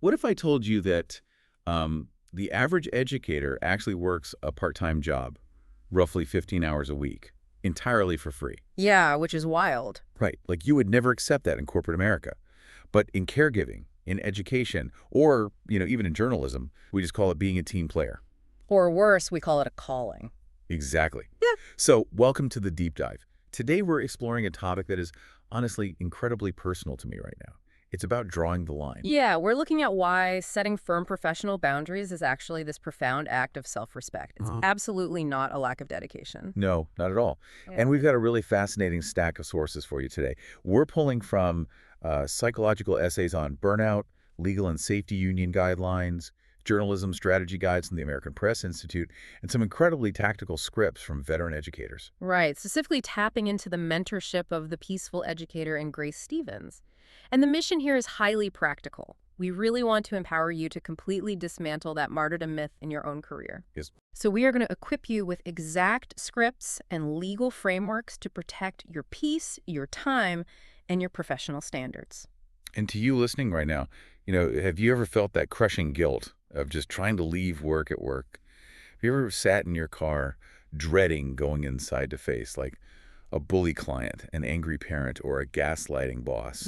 What if I told you that the average educator actually works a part-time job, roughly 15 hours a week, entirely for free? Yeah, which is wild. Right. Like you would never accept that in corporate America. But in caregiving, in education, or, even in journalism, we just call it being a team player. Or worse, we call it a calling. Exactly. Yeah. So welcome to the deep dive. Today we're exploring a topic that is honestly incredibly personal to me right now. It's about drawing the line. Yeah, we're looking at why setting firm professional boundaries is actually this profound act of self-respect. It's absolutely not a lack of dedication. No, not at all. Yeah. And we've got a really fascinating stack of sources for you today. We're pulling from psychological essays on burnout, legal and safety union guidelines, journalism strategy guides from the American Press Institute, and some incredibly tactical scripts from veteran educators. Right, specifically tapping into the mentorship of the peaceful educator and Grace Stevens. And the mission here is highly practical. We really want to empower you to completely dismantle that martyrdom myth in your own career. Yes. So we are going to equip you with exact scripts and legal frameworks to protect your peace, your time, and your professional standards. And to you listening right now, have you ever felt that crushing guilt of just trying to leave work at work? Have you ever sat in your car dreading going inside to face, like, a bully client, an angry parent, or a gaslighting boss?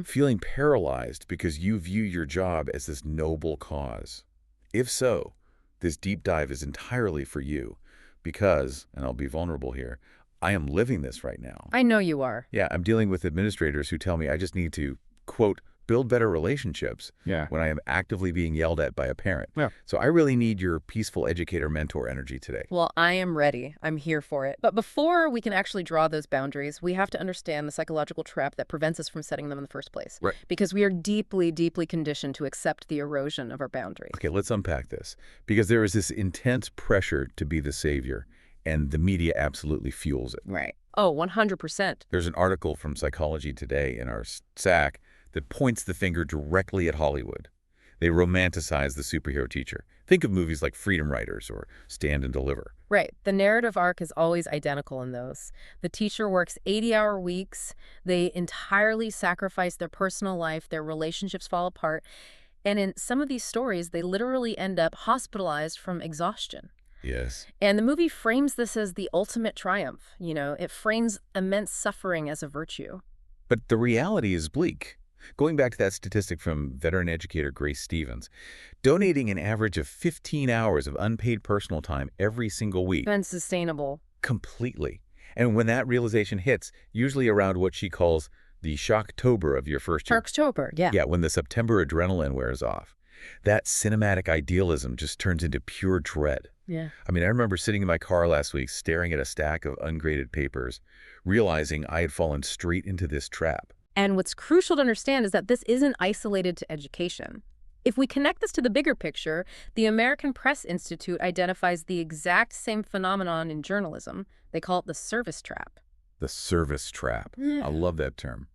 Feeling paralyzed because you view your job as this noble cause? If so, this deep dive is entirely for you because, and I'll be vulnerable here, I am living this right now. I know you are. Yeah, I'm dealing with administrators who tell me I just need to, quote, build better relationships when I am actively being yelled at by a parent. Yeah. So I really need your peaceful educator mentor energy today. Well, I am ready. I'm here for it. But before we can actually draw those boundaries, we have to understand the psychological trap that prevents us from setting them in the first place. Right. Because we are deeply, deeply conditioned to accept the erosion of our boundaries. Okay, let's unpack this. Because there is this intense pressure to be the savior, and the media absolutely fuels it. Right. Oh, 100%. There's an article from Psychology Today in our SAC that points the finger directly at Hollywood. They romanticize the superhero teacher. Think of movies like Freedom Writers or Stand and Deliver. Right. The narrative arc is always identical in those. The teacher works 80-hour weeks. They entirely sacrifice their personal life. Their relationships fall apart. And in some of these stories, they literally end up hospitalized from exhaustion. Yes. And the movie frames this as the ultimate triumph. It frames immense suffering as a virtue. But the reality is bleak. Going back to that statistic from veteran educator Grace Stevens, donating an average of 15 hours of unpaid personal time every single week. Unsustainable. Completely. And when that realization hits, usually around what she calls the shocktober of your first year. October, yeah. Yeah, when the September adrenaline wears off. That cinematic idealism just turns into pure dread. Yeah. I remember sitting in my car last week staring at a stack of ungraded papers, realizing I had fallen straight into this trap. And what's crucial to understand is that this isn't isolated to education. If we connect this to the bigger picture, the American Press Institute identifies the exact same phenomenon in journalism. They call it the service trap. The service trap. Yeah. I love that term.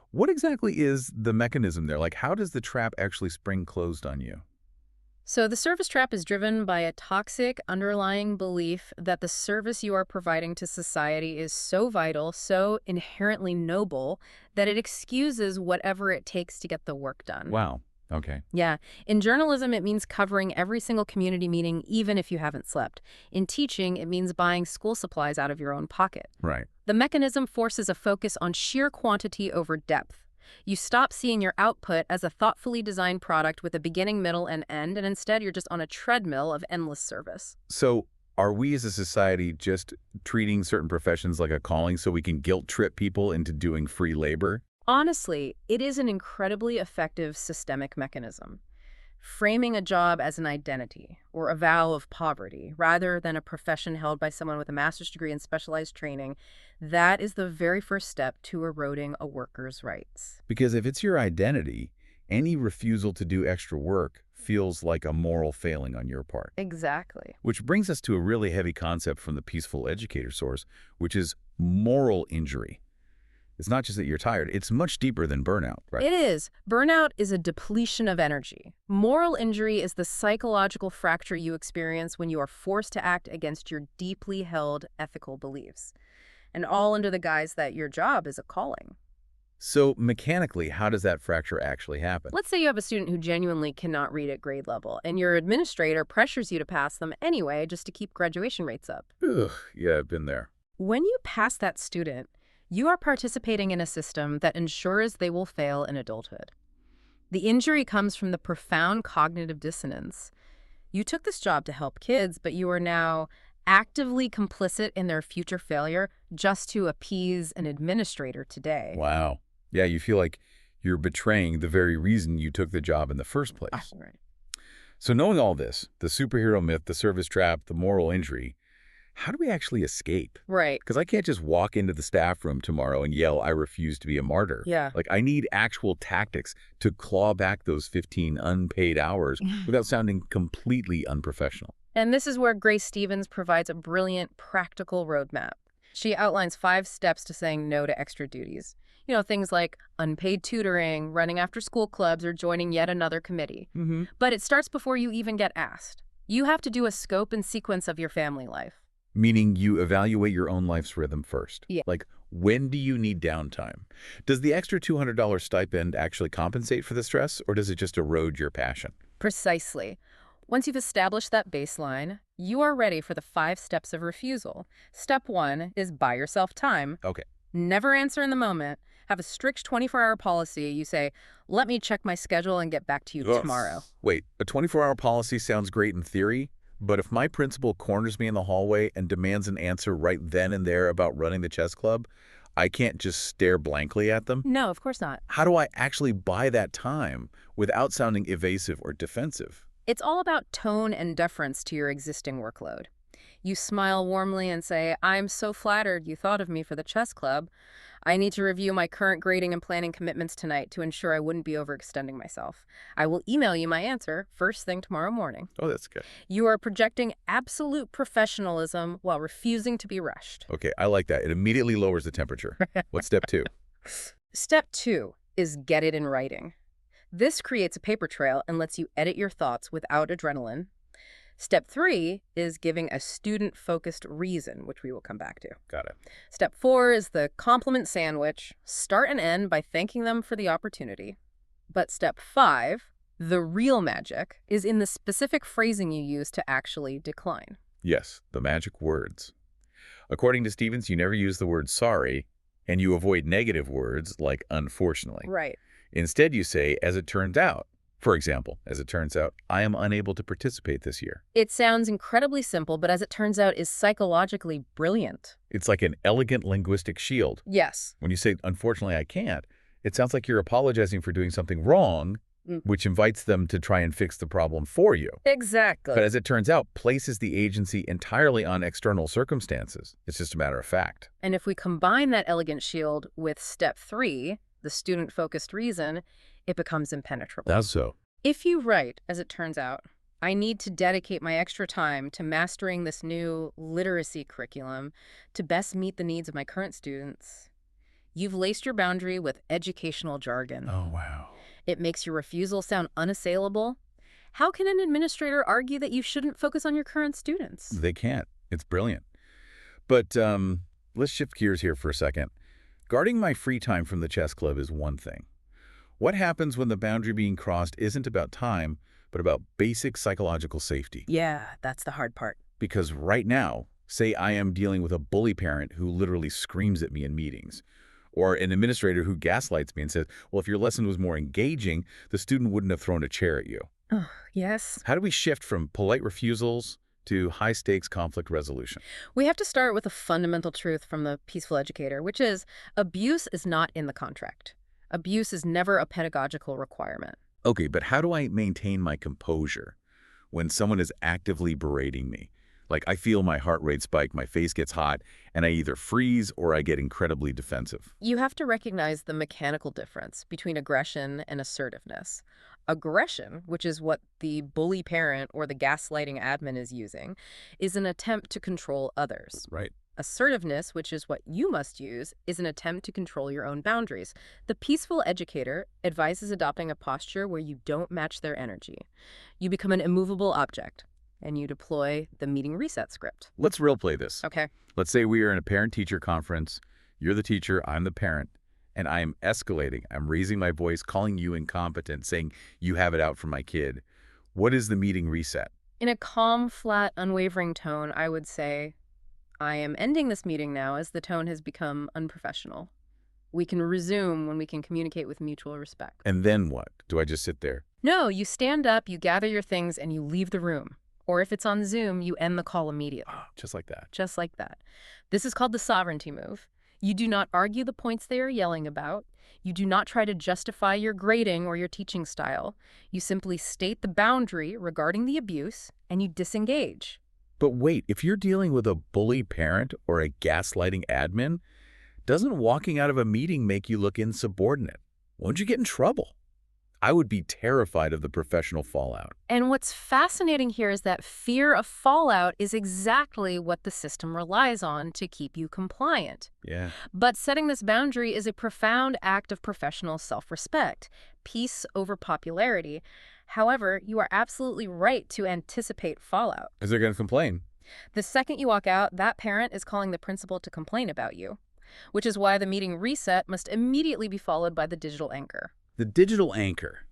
What exactly is the mechanism there? Like, how does the trap actually spring closed on you? So the service trap is driven by a toxic underlying belief that the service you are providing to society is so vital, so inherently noble, that it excuses whatever it takes to get the work done. Wow. Okay. Yeah. In journalism, it means covering every single community meeting, even if you haven't slept. In teaching, it means buying school supplies out of your own pocket. Right. The mechanism forces a focus on sheer quantity over depth. You stop seeing your output as a thoughtfully designed product with a beginning, middle, and end, and instead you're just on a treadmill of endless service. So are we as a society just treating certain professions like a calling so we can guilt trip people into doing free labor? Honestly, it is an incredibly effective systemic mechanism. Framing a job as an identity or a vow of poverty rather than a profession held by someone with a master's degree and specialized training, that is the very first step to eroding a worker's rights. Because if it's your identity, any refusal to do extra work feels like a moral failing on your part. Exactly. Which brings us to a really heavy concept from the peaceful educator source, which is moral injury. It's not just that you're tired, it's much deeper than burnout, right? It is. Burnout is a depletion of energy. Moral injury is the psychological fracture you experience when you are forced to act against your deeply held ethical beliefs. And all under the guise that your job is a calling. So mechanically, how does that fracture actually happen? Let's say you have a student who genuinely cannot read at grade level, and your administrator pressures you to pass them anyway just to keep graduation rates up. Ugh, yeah, I've been there. When you pass that student, you are participating in a system that ensures they will fail in adulthood. The injury comes from the profound cognitive dissonance. You took this job to help kids, but you are now actively complicit in their future failure just to appease an administrator today. Wow. Yeah, you feel like you're betraying the very reason you took the job in the first place. Right. So knowing all this, the superhero myth, the service trap, the moral injury, how do we actually escape? Right. Because I can't just walk into the staff room tomorrow and yell, I refuse to be a martyr. Yeah. Like, I need actual tactics to claw back those 15 unpaid hours without sounding completely unprofessional. And this is where Grace Stevens provides a brilliant, practical roadmap. She outlines 5 steps to saying no to extra duties. Things like unpaid tutoring, running after school clubs, or joining yet another committee. But it starts before you even get asked. You have to do a scope and sequence of your family life. Meaning you evaluate your own life's rhythm first. Yeah. Like, when do you need downtime? Does the extra $200 stipend actually compensate for the stress, or does it just erode your passion? Precisely. Once you've established that baseline, you are ready for the 5 steps of refusal. Step 1 is buy yourself time. Okay. Never answer in the moment. Have a strict 24-hour policy. You say, let me check my schedule and get back to you tomorrow. Wait, a 24-hour policy sounds great in theory, but if my principal corners me in the hallway and demands an answer right then and there about running the chess club, I can't just stare blankly at them? No, of course not. How do I actually buy that time without sounding evasive or defensive? It's all about tone and deference to your existing workload. You smile warmly and say, I'm so flattered you thought of me for the chess club. I need to review my current grading and planning commitments tonight to ensure I wouldn't be overextending myself. I will email you my answer first thing tomorrow morning. Oh, that's good. You are projecting absolute professionalism while refusing to be rushed. Okay, I like that. It immediately lowers the temperature. What's step 2? Step 2 is get it in writing. This creates a paper trail and lets you edit your thoughts without adrenaline. Step 3 is giving a student-focused reason, which we will come back to. Got it. Step 4 is the compliment sandwich. Start and end by thanking them for the opportunity. But step 5, the real magic, is in the specific phrasing you use to actually decline. Yes, the magic words. According to Stevens, you never use the word sorry, and you avoid negative words like unfortunately. Right. Instead, you say, as it turns out. For example, as it turns out, I am unable to participate this year. It sounds incredibly simple, but as it turns out, is psychologically brilliant. It's like an elegant linguistic shield. Yes. When you say, unfortunately, I can't, it sounds like you're apologizing for doing something wrong, which invites them to try and fix the problem for you. Exactly. But as it turns out, places the agency entirely on external circumstances. It's just a matter of fact. And if we combine that elegant shield with step 3, the student-focused reason, it becomes impenetrable. That's so. If you write, as it turns out, I need to dedicate my extra time to mastering this new literacy curriculum to best meet the needs of my current students, you've laced your boundary with educational jargon. Oh, wow. It makes your refusal sound unassailable. How can an administrator argue that you shouldn't focus on your current students? They can't. It's brilliant. But let's shift gears here for a second. Guarding my free time from the chess club is one thing. What happens when the boundary being crossed isn't about time, but about basic psychological safety? Yeah, that's the hard part. Because right now, say I am dealing with a bully parent who literally screams at me in meetings, or an administrator who gaslights me and says, well, if your lesson was more engaging, the student wouldn't have thrown a chair at you. Oh, yes. How do we shift from polite refusals to high-stakes conflict resolution? We have to start with a fundamental truth from the Peaceful Educator, which is abuse is not in the contract. Abuse is never a pedagogical requirement. Okay, but how do I maintain my composure when someone is actively berating me? Like, I feel my heart rate spike, my face gets hot, and I either freeze or I get incredibly defensive. You have to recognize the mechanical difference between aggression and assertiveness. Aggression, which is what the bully parent or the gaslighting admin is using, is an attempt to control others. Right. Assertiveness, which is what you must use, is an attempt to control your own boundaries. The Peaceful Educator advises adopting a posture where you don't match their energy. You become an immovable object, and you deploy the meeting reset script. Let's role play this. Okay. Let's say we are in a parent-teacher conference. You're the teacher, I'm the parent, and I am escalating. I'm raising my voice, calling you incompetent, saying you have it out for my kid. What is the meeting reset? In a calm, flat, unwavering tone, I would say, I am ending this meeting now as the tone has become unprofessional. We can resume when we can communicate with mutual respect. And then what? Do I just sit there? No, you stand up, you gather your things, and you leave the room. Or if it's on Zoom, you end the call immediately. Just like that. Just like that. This is called the sovereignty move. You do not argue the points they are yelling about. You do not try to justify your grading or your teaching style. You simply state the boundary regarding the abuse, and you disengage. But wait, if you're dealing with a bully parent or a gaslighting admin, doesn't walking out of a meeting make you look insubordinate? Won't you get in trouble? I would be terrified of the professional fallout. And what's fascinating here is that fear of fallout is exactly what the system relies on to keep you compliant. Yeah. But setting this boundary is a profound act of professional self-respect, peace over popularity. However, you are absolutely right to anticipate fallout. Because they're going to complain. The second you walk out, that parent is calling the principal to complain about you, which is why the meeting reset must immediately be followed by the digital anchor. The digital anchor.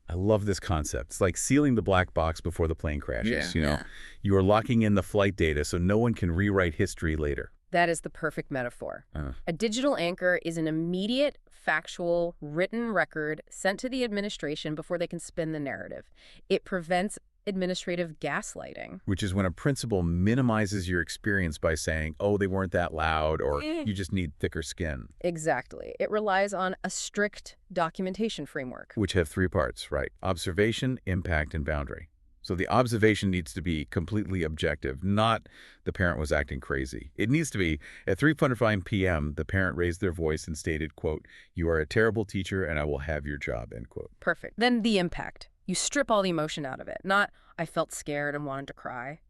I love this concept. It's like sealing the black box before the plane crashes, You are locking in the flight data so no one can rewrite history later. That is the perfect metaphor. A digital anchor is an immediate, factual, written record sent to the administration before they can spin the narrative. It prevents administrative gaslighting. Which is when a principal minimizes your experience by saying, oh, they weren't that loud, or you just need thicker skin. Exactly. It relies on a strict documentation framework. Which have three parts, right? Observation, impact, and boundary. So the observation needs to be completely objective, not the parent was acting crazy. It needs to be, at 3:45 p.m., the parent raised their voice and stated, quote, you are a terrible teacher and I will have your job, end quote. Perfect. Then the impact. You strip all the emotion out of it, not, I felt scared and wanted to cry.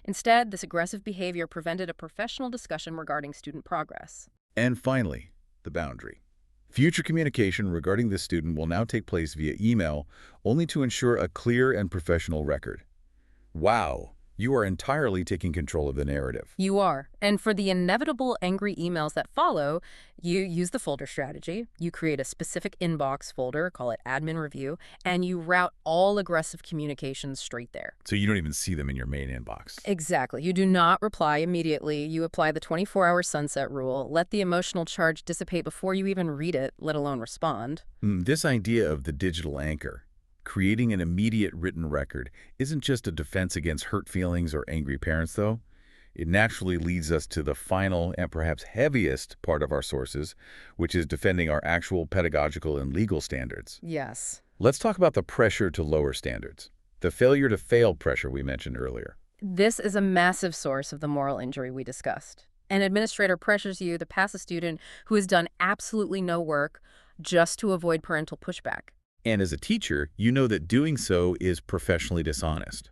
Instead, this aggressive behavior prevented a professional discussion regarding student progress. And finally, the boundary. Future communication regarding this student will now take place via email only to ensure a clear and professional record. Wow, you are entirely taking control of the narrative. You are. And for the inevitable angry emails that follow, you use the folder strategy. You create a specific inbox folder, call it admin review, and you route all aggressive communications straight there. So you don't even see them in your main inbox. Exactly. You do not reply immediately. You apply the 24-hour sunset rule. Let the emotional charge dissipate before you even read it, let alone respond. This idea of the digital anchor, creating an immediate written record, isn't just a defense against hurt feelings or angry parents, though. It naturally leads us to the final and perhaps heaviest part of our sources, which is defending our actual pedagogical and legal standards. Yes. Let's talk about the pressure to lower standards, the failure to fail pressure we mentioned earlier. This is a massive source of the moral injury we discussed. An administrator pressures you to pass a student who has done absolutely no work just to avoid parental pushback. And as a teacher, you know that doing so is professionally dishonest.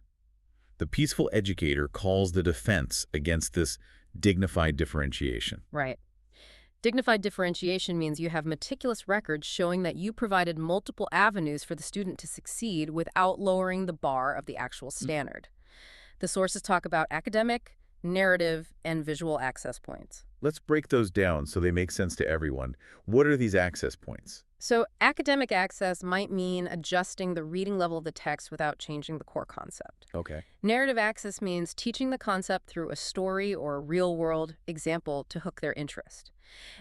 The peaceful educator calls the defense against this dignified differentiation. Right. Dignified differentiation means you have meticulous records showing that you provided multiple avenues for the student to succeed without lowering the bar of the actual standard. The sources talk about academic, narrative, and visual access points. Let's break those down so they make sense to everyone. What are these access points? So academic access might mean adjusting the reading level of the text without changing the core concept. Okay. Narrative access means teaching the concept through a story or a real-world example to hook their interest.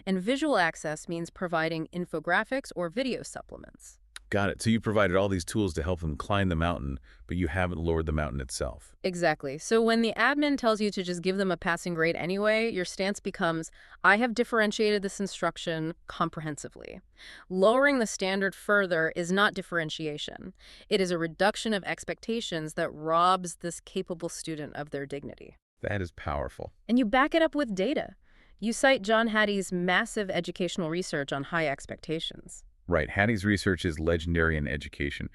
And visual access means providing infographics or video supplements. Got it. So you provided all these tools to help them climb the mountain, but you haven't lowered the mountain itself. Exactly. So when the admin tells you to just give them a passing grade anyway, your stance becomes, I have differentiated this instruction comprehensively. Lowering the standard further is not differentiation. It is a reduction of expectations that robs this capable student of their dignity. That is powerful. And you back it up with data. You cite John Hattie's massive educational research on high expectations. Right. Hattie's research is legendary in education.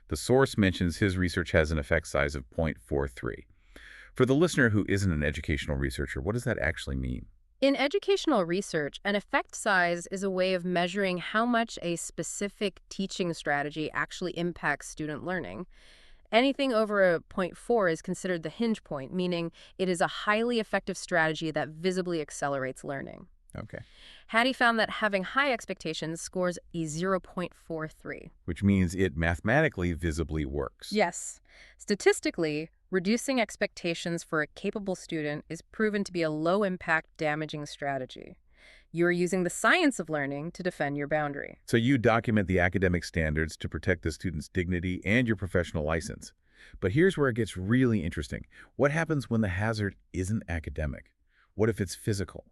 The source mentions his research has an effect size of 0.43. For the listener who isn't an educational researcher, what does that actually mean? In educational research, an effect size is a way of measuring how much a specific teaching strategy actually impacts student learning. Anything over a 0.4 is considered the hinge point, meaning it is a highly effective strategy that visibly accelerates learning. Okay. Hattie found that having high expectations scores a 0.43. Which means it mathematically visibly works. Yes. Statistically, reducing expectations for a capable student is proven to be a low-impact, damaging strategy. You are using the science of learning to defend your boundary. So you document the academic standards to protect the student's dignity and your professional license. But here's where it gets really interesting. What happens when the hazard isn't academic? What if it's physical?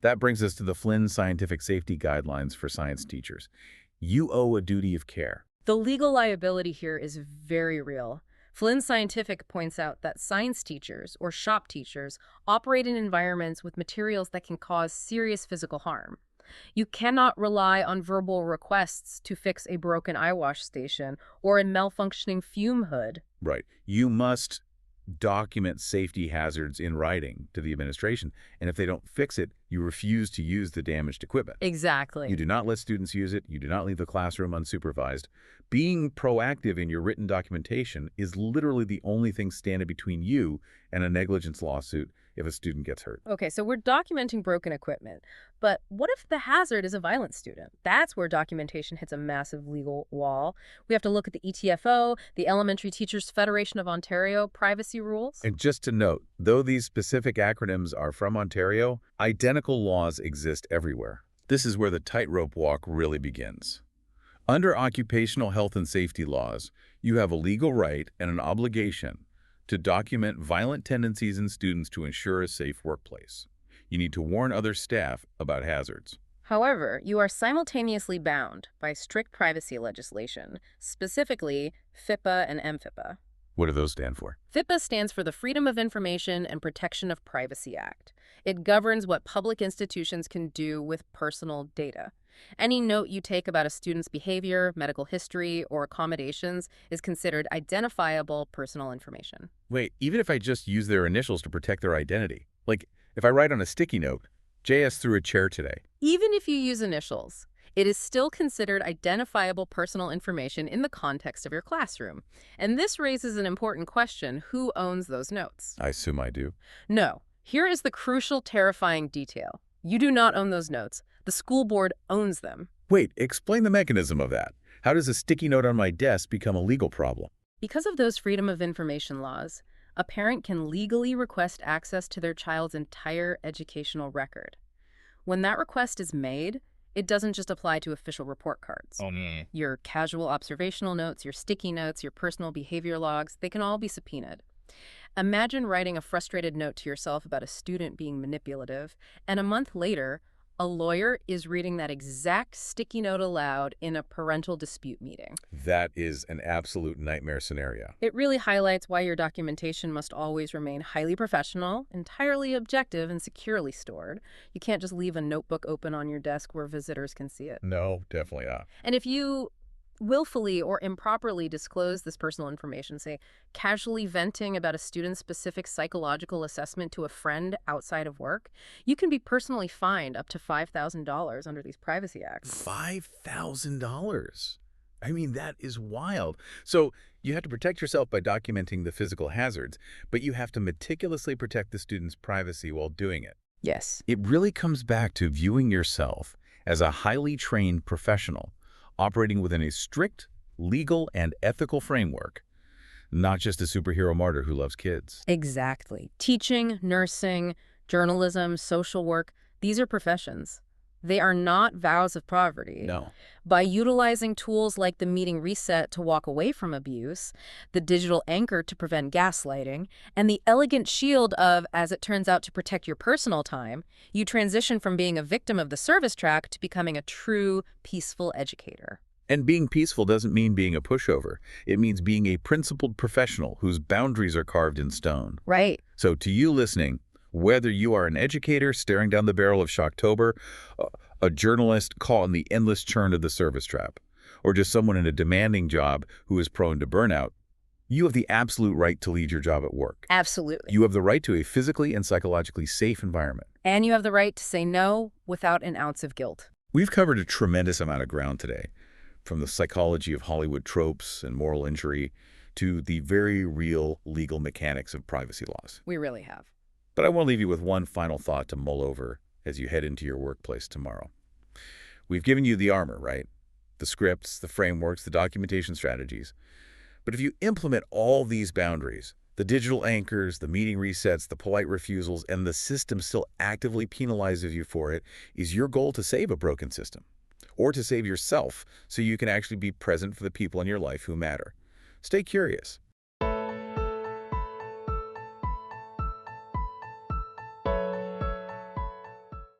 That brings us to the Flynn Scientific Safety Guidelines for science teachers. You owe a duty of care. The legal liability here is very real. Flynn Scientific points out that science teachers, or shop teachers, operate in environments with materials that can cause serious physical harm. You cannot rely on verbal requests to fix a broken eyewash station or a malfunctioning fume hood. Right. You must document safety hazards in writing to the administration, and if they don't fix it, you refuse to use the damaged equipment. Exactly. You do not let students use it. You do not leave the classroom unsupervised. Being proactive in your written documentation is literally the only thing standing between you and a negligence lawsuit if a student gets hurt. Okay, so we're documenting broken equipment, but what if the hazard is a violent student? That's where documentation hits a massive legal wall. We have to look at the ETFO, the Elementary Teachers Federation of Ontario privacy rules. And just to note, though these specific acronyms are from Ontario, identical laws exist everywhere. This is where the tightrope walk really begins. Under occupational health and safety laws, you have a legal right and an obligation to document violent tendencies in students to ensure a safe workplace. You need to warn other staff about hazards. However, you are simultaneously bound by strict privacy legislation, specifically FIPA and MFIPA. What do those stand for? FIPA stands for the Freedom of Information and Protection of Privacy Act. It governs what public institutions can do with personal data. Any note you take about a student's behavior, medical history, or accommodations is considered identifiable personal information. Wait, even if I just use their initials to protect their identity? Like, if I write on a sticky note, JS threw a chair today. Even if you use initials, it is still considered identifiable personal information in the context of your classroom. And this raises an important question: who owns those notes? I assume I do. No. Here is the crucial, terrifying detail. You do not own those notes. The school board owns them. Wait, explain the mechanism of that. How does a sticky note on my desk become a legal problem? Because of those Freedom of Information laws, a parent can legally request access to their child's entire educational record. When that request is made, it doesn't just apply to official report cards. Your casual observational notes, your sticky notes, your personal behavior logs, they can all be subpoenaed. Imagine writing a frustrated note to yourself about a student being manipulative, and a month later, a lawyer is reading that exact sticky note aloud in a parental dispute meeting. That is an absolute nightmare scenario. It really highlights why your documentation must always remain highly professional, entirely objective, and securely stored. You can't just leave a notebook open on your desk where visitors can see it. No, definitely not. And if you willfully or improperly disclose this personal information, say casually venting about a student's specific psychological assessment to a friend outside of work, you can be personally fined up to $5,000 under these privacy acts. $5,000? I mean, that is wild. So you have to protect yourself by documenting the physical hazards, but you have to meticulously protect the student's privacy while doing it. Yes. It really comes back to viewing yourself as a highly trained professional operating within a strict legal and ethical framework, not just a superhero martyr who loves kids. Exactly. Teaching, nursing, journalism, social work, these are professions. They are not vows of poverty. No. By utilizing tools like the meeting reset to walk away from abuse, the digital anchor to prevent gaslighting, and the elegant shield of, as it turns out, to protect your personal time, you transition from being a victim of the service track to becoming a true, peaceful educator. And being peaceful doesn't mean being a pushover. It means being a principled professional whose boundaries are carved in stone. Right. So to you listening, whether you are an educator staring down the barrel of Shocktober, a journalist caught in the endless churn of the service trap, or just someone in a demanding job who is prone to burnout, you have the absolute right to lead your job at work. Absolutely. You have the right to a physically and psychologically safe environment. And you have the right to say no without an ounce of guilt. We've covered a tremendous amount of ground today, from the psychology of Hollywood tropes and moral injury to the very real legal mechanics of privacy laws. We really have. But I want to leave you with one final thought to mull over as you head into your workplace tomorrow. We've given you the armor, right? The scripts, the frameworks, the documentation strategies. But if you implement all these boundaries, the digital anchors, the meeting resets, the polite refusals, and the system still actively penalizes you for it, is your goal to save a broken system? Or to save yourself so you can actually be present for the people in your life who matter? Stay curious.